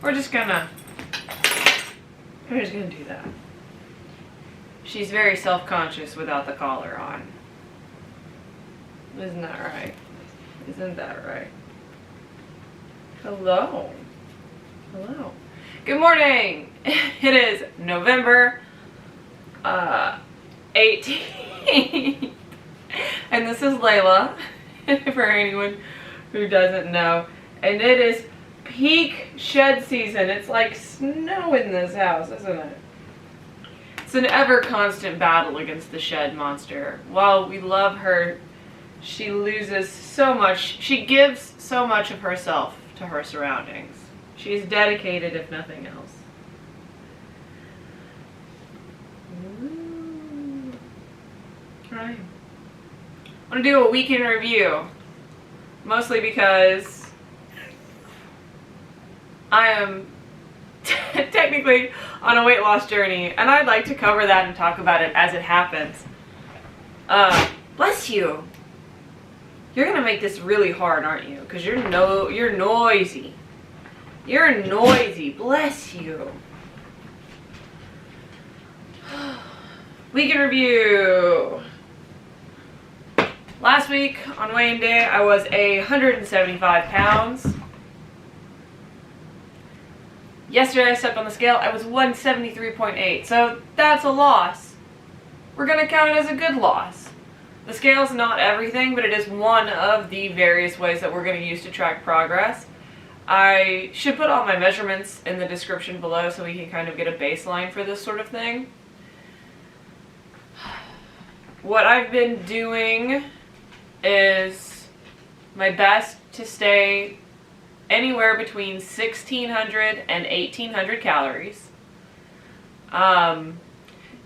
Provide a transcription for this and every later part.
We're just gonna do that. She's very self-conscious without the collar on. Isn't that right? Isn't that right? Hello. Hello. Good morning. It is November 18th. And this is Layla, for anyone who doesn't know. And it is peak shed season. It's like snow in this house, isn't it? It's an ever constant battle against the shed monster. While we love her, she loses so much. She gives so much of herself to her surroundings. She's dedicated, if nothing else. Ooh. Right. I want to do a week in review. Mostly because I am technically on a weight loss journey, and I'd like to cover that and talk about it as it happens. Bless you. You're gonna make this really hard, aren't you? Because you're noisy. You're noisy. Bless you. Week in review. Last week on weigh-in day, I was 175 pounds. Yesterday I stepped on the scale, I was 173.8, so that's a loss. We're gonna count it as a good loss. The scale's not everything, but it is one of the various ways that we're gonna use to track progress. I should put all my measurements in the description below so we can kind of get a baseline for this sort of thing. What I've been doing is my best to stay anywhere between 1,600 and 1,800 calories.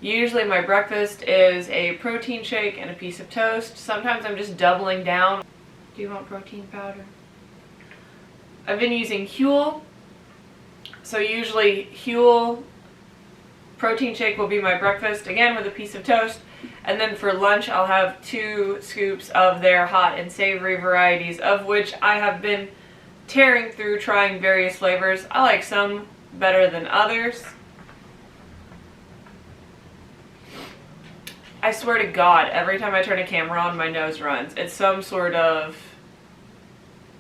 Usually my breakfast is a protein shake and a piece of toast. Sometimes I'm just doubling down. Do you want protein powder? I've been using Huel. So usually Huel protein shake will be my breakfast, again with a piece of toast. And then for lunch I'll have 2 scoops of their hot and savory varieties, of which I have been tearing through, trying various flavors. I like some better than others. I swear to God, every time I turn a camera on, my nose runs. It's some sort of,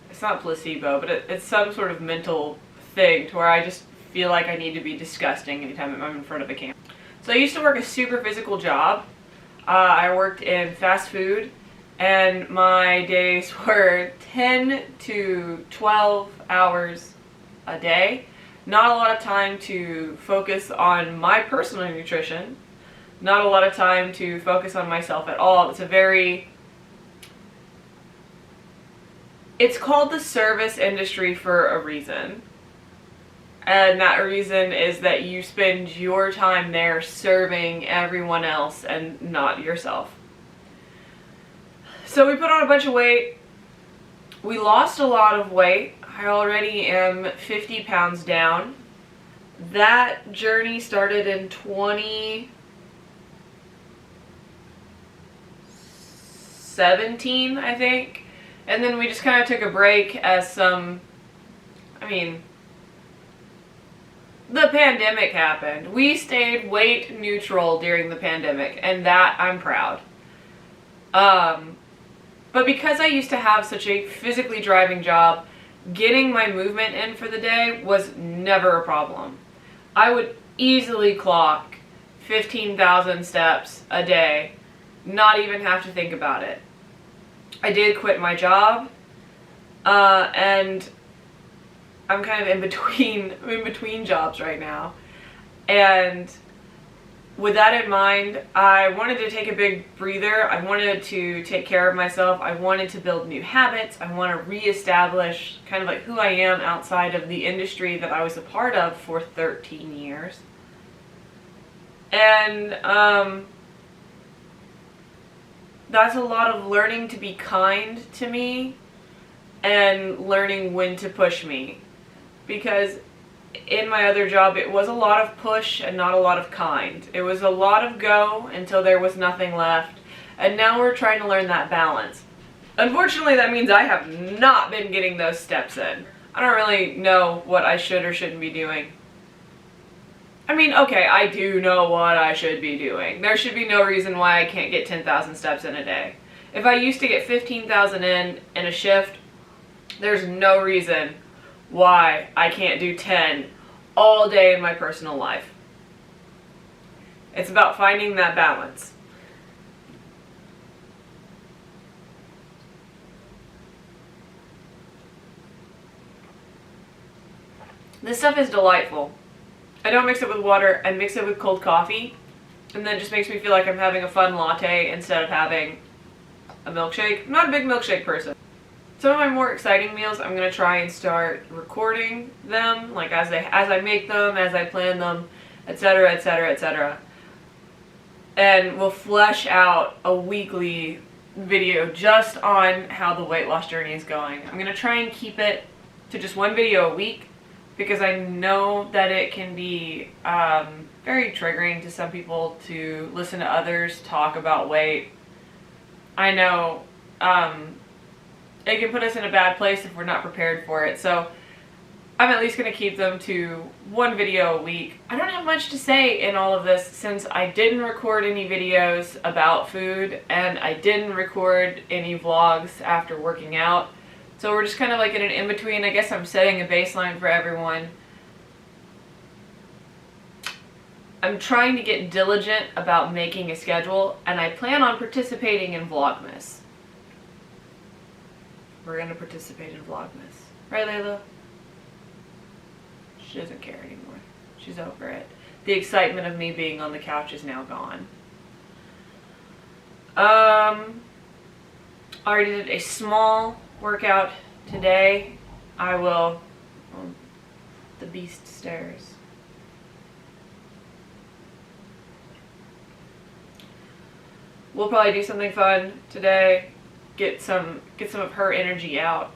it's not placebo, but it's some sort of mental thing to where I just feel like I need to be disgusting anytime I'm in front of a camera. So I used to work a super physical job. I worked in fast food, and my days were 10 to 12 hours a day. Not a lot of time to focus on my personal nutrition. Not a lot of time to focus on myself at all. It's called the service industry for a reason. And that reason is that you spend your time there serving everyone else and not yourself. So we put on a bunch of weight. We lost a lot of weight. I already am 50 pounds down. That journey started in 2017, I think. And then we just kind of took a break as the pandemic happened. We stayed weight neutral during the pandemic, and that I'm proud. But because I used to have such a physically driving job, getting my movement in for the day was never a problem. I would easily clock 15,000 steps a day, not even have to think about it. I did quit my job, and I'm kind of in between jobs right now. And with that in mind, I wanted to take a big breather. I wanted to take care of myself. I wanted to build new habits. I want to reestablish kind of like who I am outside of the industry that I was a part of for 13 years. And that's a lot of learning to be kind to me and learning when to push me. Because in my other job, it was a lot of push and not a lot of kind. It was a lot of go until there was nothing left. And now we're trying to learn that balance. Unfortunately, that means I have not been getting those steps in. I don't really know what I should or shouldn't be doing. I mean, okay, I do know what I should be doing. There should be no reason why I can't get 10,000 steps in a day. If I used to get 15,000 in a shift, there's no reason why I can't do 10 all day in my personal life. It's about finding that balance. This stuff is delightful. I don't mix it with water, I mix it with cold coffee, and then it just makes me feel like I'm having a fun latte instead of having a milkshake. I'm not a big milkshake person. Some of my more exciting meals, I'm going to try and start recording them, like as I make them, as I plan them, etc., etc., etc. And we'll flesh out a weekly video just on how the weight loss journey is going. I'm going to try and keep it to just one video a week, because I know that it can be very triggering to some people to listen to others talk about weight. I know it can put us in a bad place if we're not prepared for it. So I'm at least going to keep them to one video a week. I don't have much to say in all of this since I didn't record any videos about food and I didn't record any vlogs after working out. So we're just kind of like in an in-between. I guess I'm setting a baseline for everyone. I'm trying to get diligent about making a schedule, and I plan on participating in Vlogmas. We're going to participate in Vlogmas. Right, Layla? She doesn't care anymore. She's over it. The excitement of me being on the couch is now gone. I already did a small workout today. I will, the beast stairs. We'll probably do something fun today. Get some of her energy out.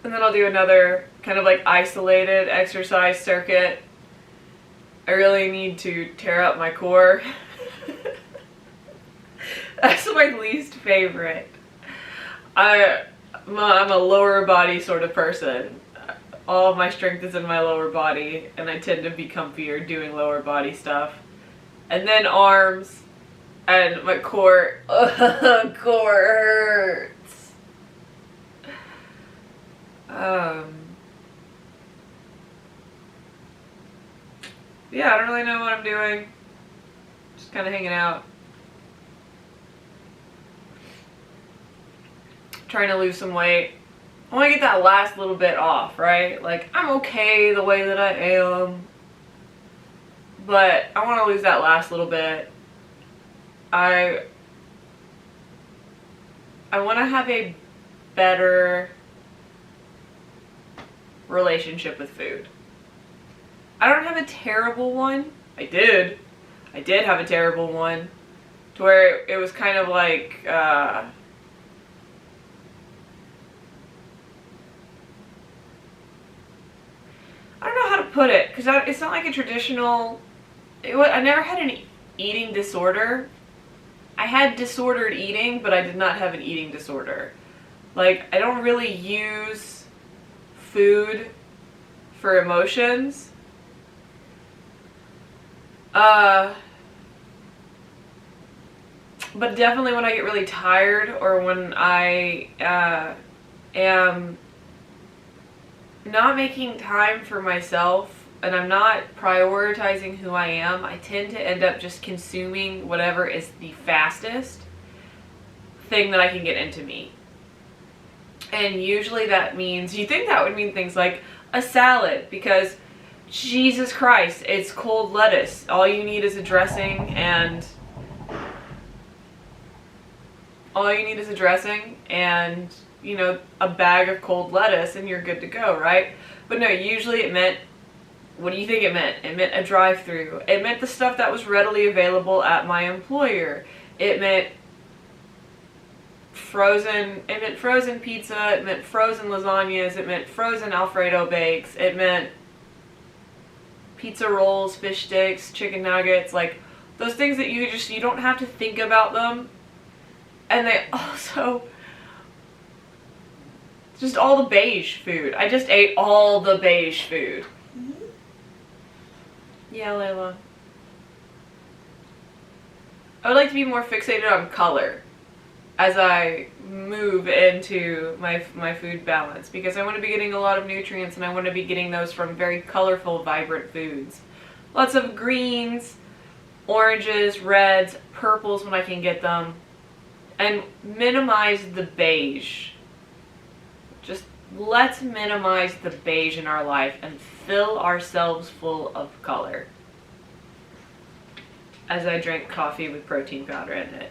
And then I'll do another kind of like isolated exercise circuit. I really need to tear up my core. That's my least favorite. I'm a lower body sort of person. All of my strength is in my lower body, and I tend to be comfier doing lower body stuff. And then arms, and my core, core hurts. Yeah, I don't really know what I'm doing. Just kind of hanging out. Trying to lose some weight. I want to get that last little bit off, right? Like, I'm okay the way that I am, but I want to lose that last little bit. I want to have a better relationship with food. I don't have a terrible one. I did have a terrible one, to where it was kind of like, I don't know how to put it, because it's not like a traditional, I never had an eating disorder. I had disordered eating, but I did not have an eating disorder. Like, I don't really use food for emotions. But definitely when I get really tired, or when I am not making time for myself and I'm not prioritizing who I am, I tend to end up just consuming whatever is the fastest thing that I can get into me. And usually that means, you think that would mean things like a salad, because Jesus Christ, it's cold lettuce. All you need is a dressing, and you know, a bag of cold lettuce, and you're good to go, right? But no, usually it meant, what do you think it meant? It meant a drive-through. It meant the stuff that was readily available at my employer. It meant frozen pizza. It meant frozen lasagnas. It meant frozen Alfredo bakes. It meant pizza rolls, fish sticks, chicken nuggets, like those things that you don't have to think about them. And they also, Just all the beige food. I just ate all the beige food. Mm-hmm. Yeah, Layla. I would like to be more fixated on color as I move into my food balance, because I want to be getting a lot of nutrients, and I want to be getting those from very colorful, vibrant foods. Lots of greens, oranges, reds, purples when I can get them, and minimize the beige. Just let's minimize the beige in our life and fill ourselves full of color. As I drink coffee with protein powder in it.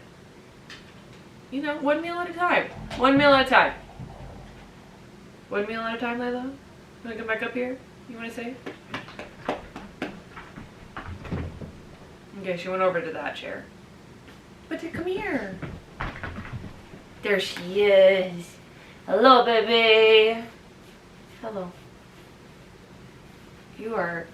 You know, one meal at a time. One meal at a time. One meal at a time, Layla? You wanna come back up here? You wanna say? Okay, she went over to that chair. But come here. There she is. Hello, baby. Hello. You are...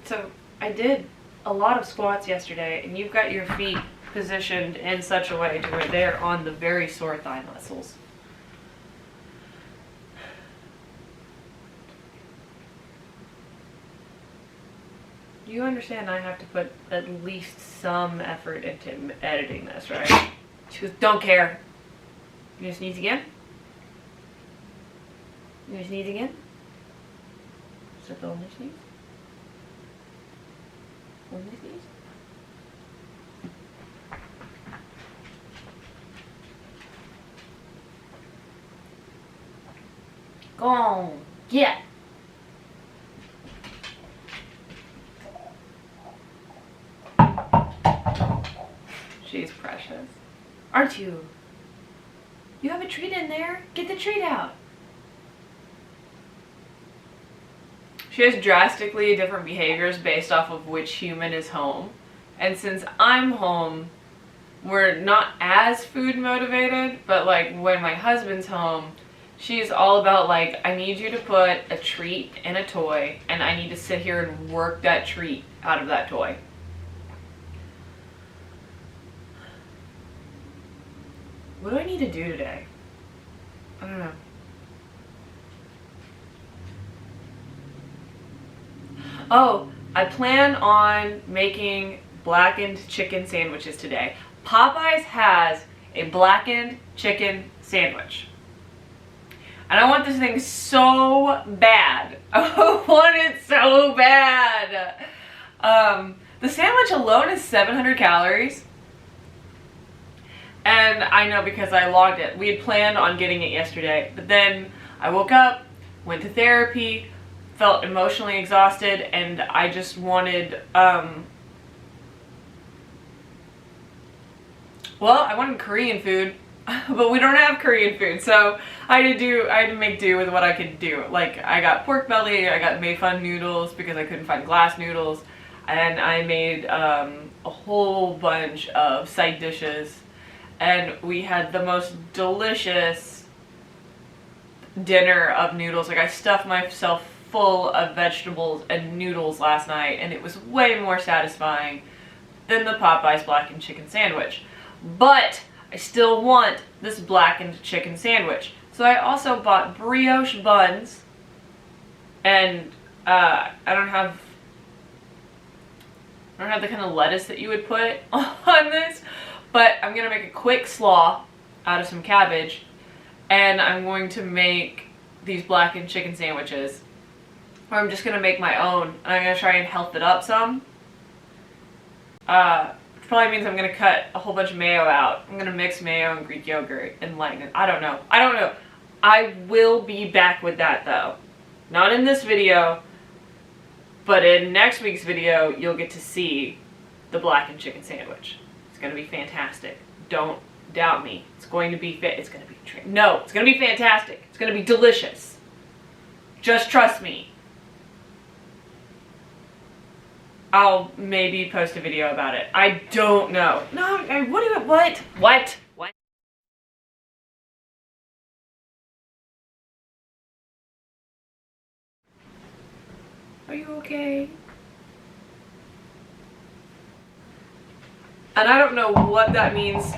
So, I did a lot of squats yesterday, and you've got your feet positioned in such a way to where they're on the very sore thigh muscles. You understand I have to put at least some effort into editing this, right? She goes, don't care. You gonna sneeze again? You gonna sneeze again? Is that the only sneeze? Only sneeze? Go on, get. She's precious. Aren't you? You have a treat in there. Get the treat out. She has drastically different behaviors based off of which human is home. And since I'm home, we're not as food motivated, but like when my husband's home, she's all about like, I need you to put a treat in a toy, and I need to sit here and work that treat out of that toy. What do I need to do today? I don't know. Oh, I plan on making blackened chicken sandwiches today. Popeyes has a blackened chicken sandwich. And I want this thing so bad. I want it so bad. The sandwich alone is 700 calories. And I know because I logged it. We had planned on getting it yesterday. But then I woke up, went to therapy, felt emotionally exhausted, and I just wanted, well, I wanted Korean food, but we don't have Korean food, so I had to make do with what I could do. Like, I got pork belly, I got made fun noodles because I couldn't find glass noodles, and I made a whole bunch of side dishes, and we had the most delicious dinner of noodles. Like, I stuffed myself full of vegetables and noodles last night, and it was way more satisfying than the Popeyes blackened chicken sandwich. But I still want this blackened chicken sandwich. So I also bought brioche buns, and I don't have the kind of lettuce that you would put on this, but I'm gonna make a quick slaw out of some cabbage, and I'm going to make these blackened chicken sandwiches. Or I'm just gonna make my own, and I'm gonna try and health it up some. Which probably means I'm gonna cut a whole bunch of mayo out. I'm gonna mix mayo and Greek yogurt and lighten it. I don't know. I will be back with that though. Not in this video, but in next week's video, you'll get to see the blackened chicken sandwich. It's gonna be fantastic. Don't doubt me. It's going to be it's gonna be fantastic. It's gonna be delicious. Just trust me. I'll maybe post a video about it. I don't know. No, what? Are you okay? And I don't know what that means